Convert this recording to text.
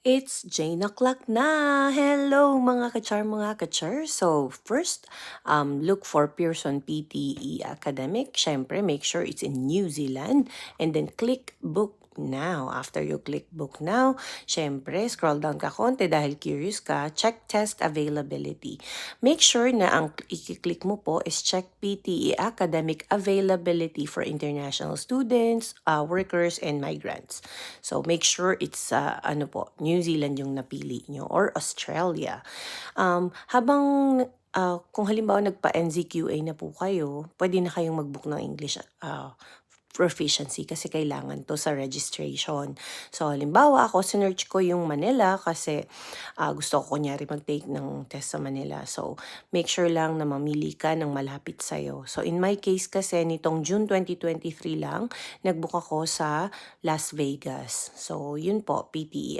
It's Jane o'clock na! Hello mga ka-char, mga ka-char! So first, look for Pearson PTE Academic. Siyempre, make sure it's in New Zealand. And then click book now. After you click book now, siyempre, scroll down ka konti dahil curious ka, check test availability. Make sure na ang i-click mo po is check PTE Academic Availability for international students, workers, and migrants. So make sure it's New Zealand yung napili nyo or Australia. Habang kung halimbawa nagpa-NZQA na po kayo, pwede na kayong mag-book ng English proficiency kasi kailangan to sa registration. So, halimbawa ako, sinearch ko yung Manila kasi gusto ko kunyari mag-take ng test sa Manila. So, make sure lang na mamili ka ng malapit sa'yo. So, in my case kasi, nitong June 2023 lang, nag-book ako sa Las Vegas. So, yun po, PTE